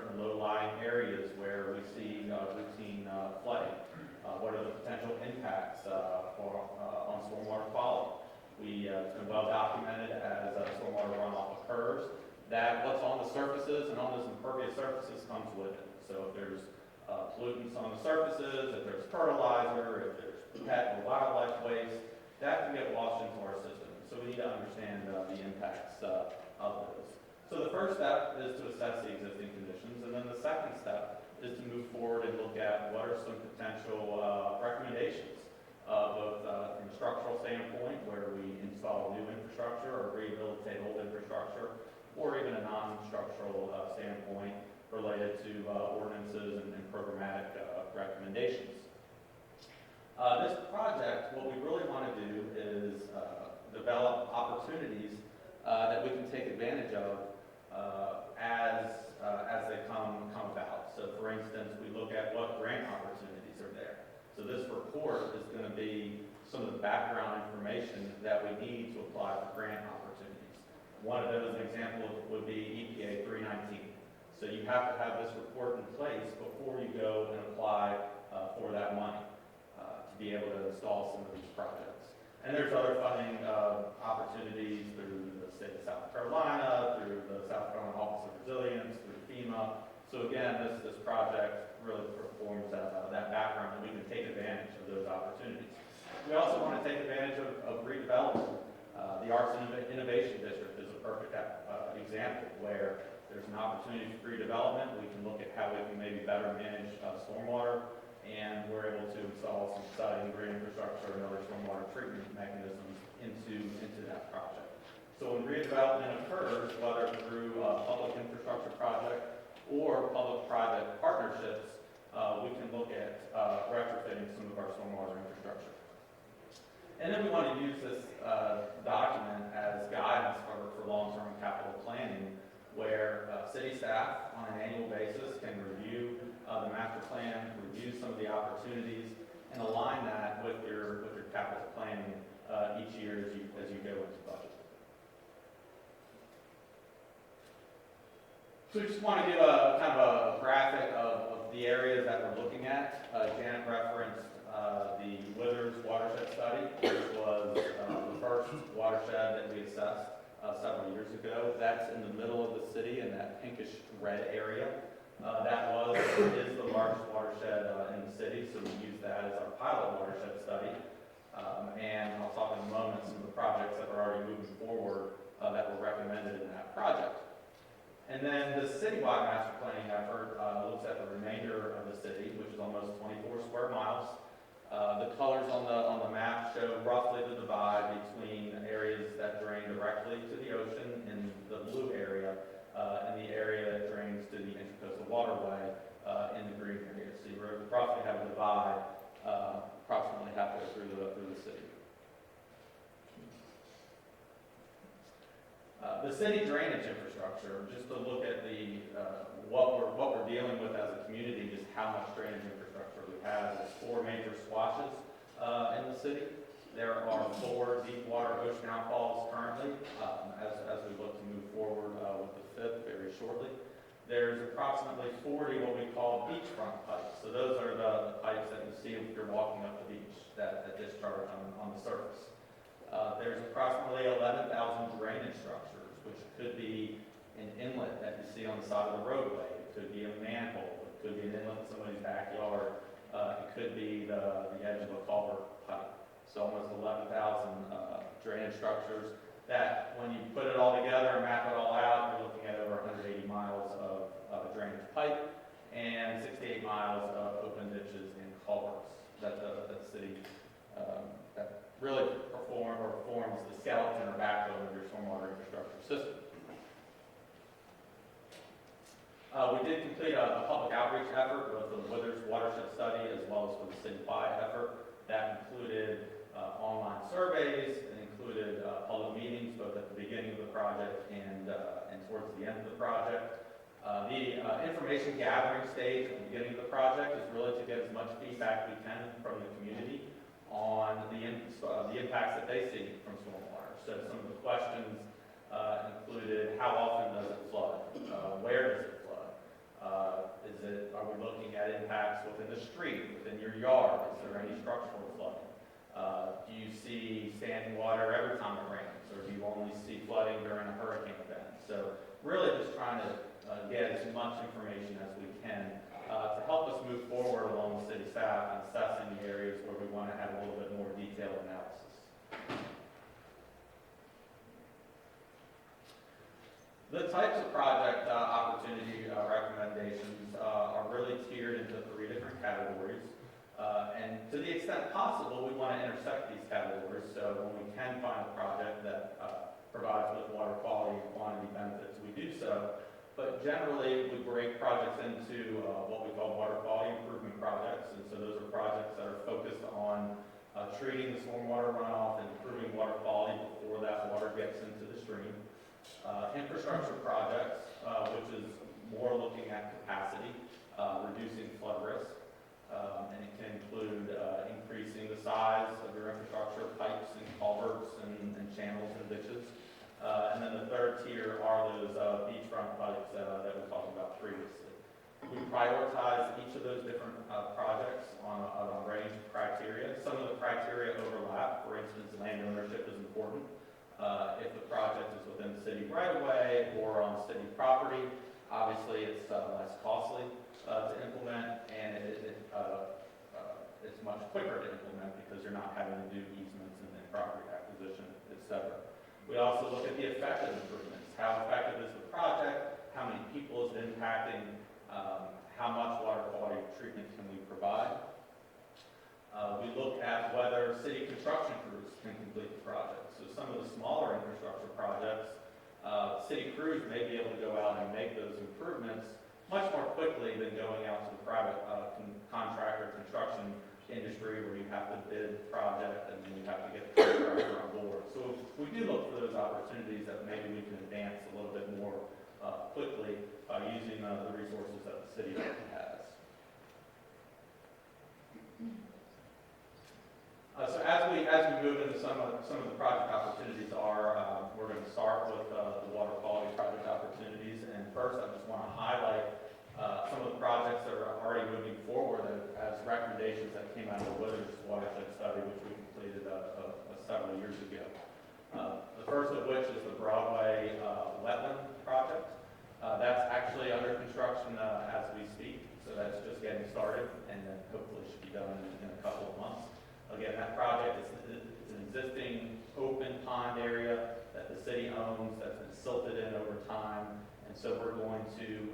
certain low-lying areas where we see routine flooding. What are the potential impacts on stormwater quality? It's been well documented as stormwater runoff occurs, that what's on the surfaces and on those impervious surfaces comes with it. So if there's pollutants on the surfaces, if there's fertilizer, if there's pet or wildlife waste, that can get washed into our system. So we need to understand the impacts of those. So the first step is to assess the existing conditions, and then the second step is to move forward and look at what are some potential recommendations, both from a structural standpoint, where we install new infrastructure or rehabilitate old infrastructure, or even a non-structural standpoint related to ordinances and programmatic recommendations. This project, what we really want to do is develop opportunities that we can take advantage of as they come about. So for instance, we look at what grant opportunities are there. So this report is going to be some of the background information that we need to apply for grant opportunities. One of those, an example, would be EPA 319. So you have to have this report in place before you go and apply for that money to be able to install some of these projects. And there's other funding opportunities through the state of South Carolina, through the South Carolina Office of Resilience, through FEMA. So again, this project really performs that background, and we can take advantage of those opportunities. We also want to take advantage of redevelopment. The Arts and Innovation District is a perfect example where there's an opportunity for redevelopment. We can look at how we can maybe better manage stormwater, and we're able to install some exciting green infrastructure and other stormwater treatment mechanisms into that project. So when redevelopment occurs, whether through a public infrastructure project or public-private partnerships, we can look at retrofitting some of our stormwater infrastructure. And then we want to use this document as guidance for long-term capital planning, where city staff on an annual basis can review the master plan, review some of the opportunities, and align that with your capital planning each year as you go into budget. So we just want to give a kind of a graphic of the areas that we're looking at. Janet referenced the Withers watershed study, which was the first watershed that we assessed several years ago. That's in the middle of the city in that pinkish red area. Is the largest watershed in the city, so we use that as our pilot watershed study. And I'll talk in a moment some of the projects that are already moving forward that were recommended in that project. And then the citywide master planning effort looks at the remainder of the city, which is almost 24 square miles. The colors on the map show roughly the divide between areas that drain directly to the ocean in the blue area and the area that drains to the Intracoastal Waterway in the green area. So you roughly have a divide approximately halfway through the city. The city drainage infrastructure, just to look at what we're dealing with as a community, just how much drainage infrastructure we have. There's 4 major swatches in the city. There are 4 deep water ocean outfalls currently, as we look to move forward with the 5th very shortly. There's approximately 40 what we call beachfront pipes. So those are the pipes that you see if you're walking up the beach that discharge on the surface. There's approximately 11,000 drainage structures, which could be an inlet that you see on the side of the roadway. It could be a manhole. It could be an inlet in somebody's backyard. It could be the edge of a culvert pipe. So almost 11,000 drainage structures that, when you put it all together and map it all out, you're looking at over 180 miles of drainage pipe and 68 miles of open ditches and culverts that the city that really forms the skeleton or backbone of your stormwater infrastructure system. We did complete a public outreach effort with the Withers watershed study as well as for the citywide effort. That included online surveys, it included public meetings both at the beginning of the project and towards the end of the project. The information gathering stage at the beginning of the project is really to get as much feedback we can from the community on the impacts that they see from stormwater. So some of the questions included how often does it flood, where does it flood, Are we looking at impacts within the street, within your yard? Is there any structural flooding? Do you see standing water every time it rains, or do you only see flooding during a hurricane event? So really just trying to get as much information as we can to help us move forward along with city staff and assessing the areas where we want to have a little bit more detailed analysis. The types of project opportunity recommendations are really tiered into 3 different categories. And to the extent possible, we want to intersect these categories. So when we can find a project that provides with water quality and quantity benefits, we do so. But generally, we break projects into what we call water quality improvement projects. And so those are projects that are focused on treating the stormwater runoff and improving water quality before that water gets into the stream. Infrastructure projects, which is more looking at capacity, reducing flood risk. And it can include increasing the size of your infrastructure, pipes and culverts and channels and ditches. And then the third tier are those beachfront projects that we talked about previously. We prioritize each of those different projects on a range of criteria. Some of the criteria overlap. For instance, land ownership is important. If the project is within the city right-of-way or on city property, obviously it's less costly to implement, and it's much quicker to implement because you're not having to do easements and then property acquisition, etc. We also look at the effective improvements. How effective is the project? How many people is it impacting? How much water quality treatment can we provide? We look at whether city construction crews can complete the project. So some of the smaller infrastructure projects, city crews may be able to go out and make those improvements much more quickly than going out to the private contractor construction industry where you have to bid the project and then you have to get the contractor on board. So we do look for those opportunities that maybe we can advance a little bit more quickly by using the resources that the city has. So as we move into some of the project opportunities we're going to start with the water quality project opportunities. And first, I just want to highlight some of the projects that are already moving forward as recommendations that came out of the Withers watershed study, which we completed several years ago. The first of which is the Broadway wetland project. That's actually under construction as we speak, so that's just getting started, and then hopefully should be done in a couple of months. Again, that project is an existing open pond area that the city owns that's been silted in over time, and so we're going to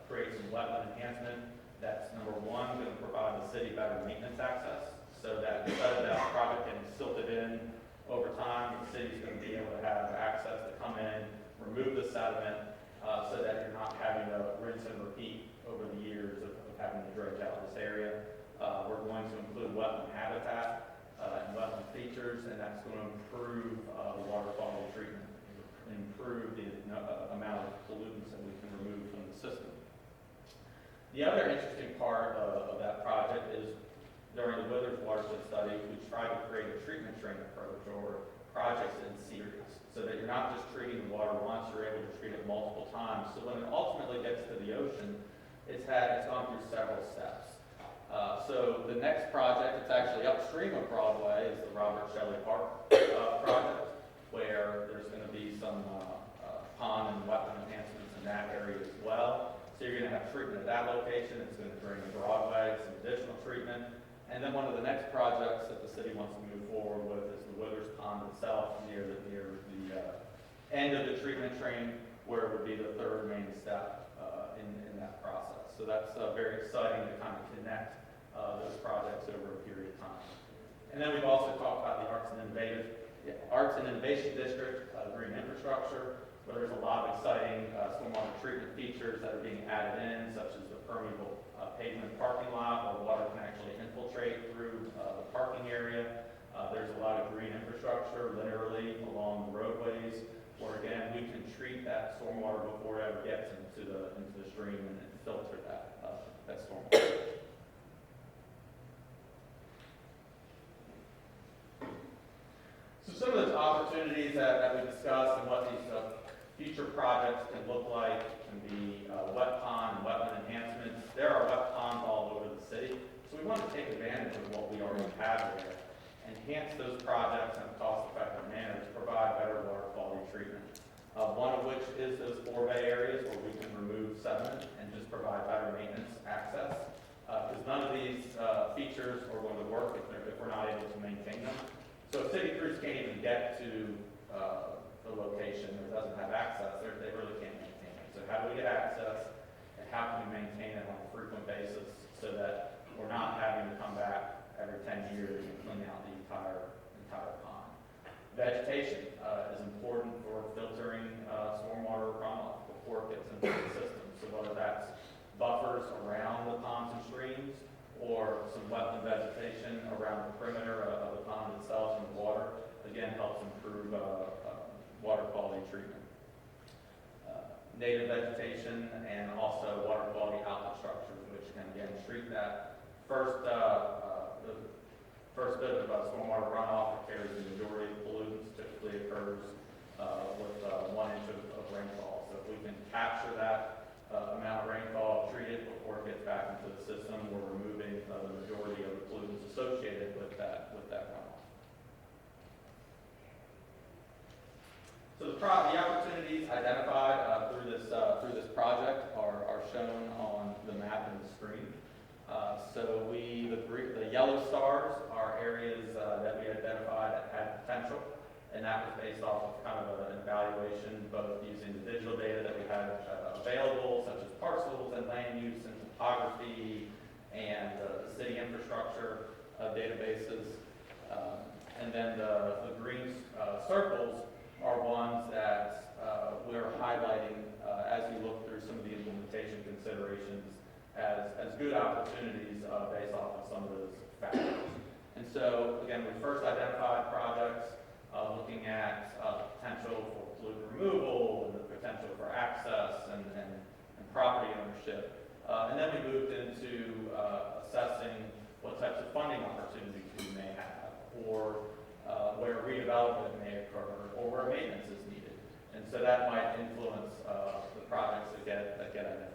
create some wetland enhancement. That's number one, going to provide the city better maintenance access, so that instead of that project getting silted in over time, the city's going to be able to have access to come in, remove the sediment, so that you're not having to rinse and repeat over the years of having to dredge out this area. We're going to include wetland habitat and wetland features, and that's going to improve the water quality treatment, improve the amount of pollutants that we can remove from the system. The other interesting part of that project is during the Withers watershed study, we tried to create a treatment train approach or projects in series, so that you're not just treating the water once, you're able to treat it multiple times. So when it ultimately gets to the ocean, it's gone through several steps. So the next project, it's actually upstream of Broadway, is the Robert Shelley Park project, where there's going to be some pond and wetland enhancements in that area as well. So you're going to have treatment at that location. It's going to bring Broadway some additional treatment. And then one of the next projects that the city wants to move forward with is the Withers Pond itself near the end of the treatment train, where it would be the third main step in that process. So that's very exciting to kind of connect those projects over a period of time. And then we've also talked about the Arts and Innovation District, green infrastructure, where there's a lot of exciting stormwater treatment features that are being added in, such as the permeable pavement parking lot, where water can actually infiltrate through the parking area. There's a lot of green infrastructure literally along the roadways, where again we can treat that stormwater before it ever gets into the stream and filter that stormwater. So some of those opportunities that we discussed and what these future projects can look like can be wet pond and wetland enhancements. There want to take advantage of what we already have there, enhance those projects in a cost-effective manner to provide better water quality treatment. One of which is those 4 bay areas where we can remove sediment and just provide better maintenance access. Because none of these features are going to work if we're not able to maintain them. So if city crews can't even get to the location or doesn't have access, they really can't maintain it. So how do we get access, and how can we maintain it on a frequent basis so that we're not having to come back every 10 years and clean out the entire pond? Vegetation is important for filtering stormwater runoff before it gets into the system. So whether that's buffers around the ponds and streams, or some wetland vegetation around the perimeter of the pond itself and the water, again, helps improve water quality treatment. Native vegetation and also water quality outlet structures, which can again treat that first bit of stormwater runoff that carries the majority of pollutants. Typically occurs with 1 inch of rainfall. So if we can capture that amount of rainfall, treat it before it gets back into the system, we're removing the majority of the pollutants associated with that runoff. So the opportunities identified through this project are shown on the map in the screen. So the yellow stars are areas that we identified that had potential, and that was based off of kind of an evaluation, both using the digital data that we had available, such as parcels and land use and topography, and the city infrastructure databases. And then the green circles are ones that we're highlighting as you look through some of the implementation considerations as good opportunities based off of some of those factors. And so, again, we first identified projects looking at potential for pollutant removal and the potential for access and property ownership. And then we moved into assessing what types of funding opportunities we may have, or where redevelopment may occur, or where maintenance is needed. And so that might influence the projects that get identified.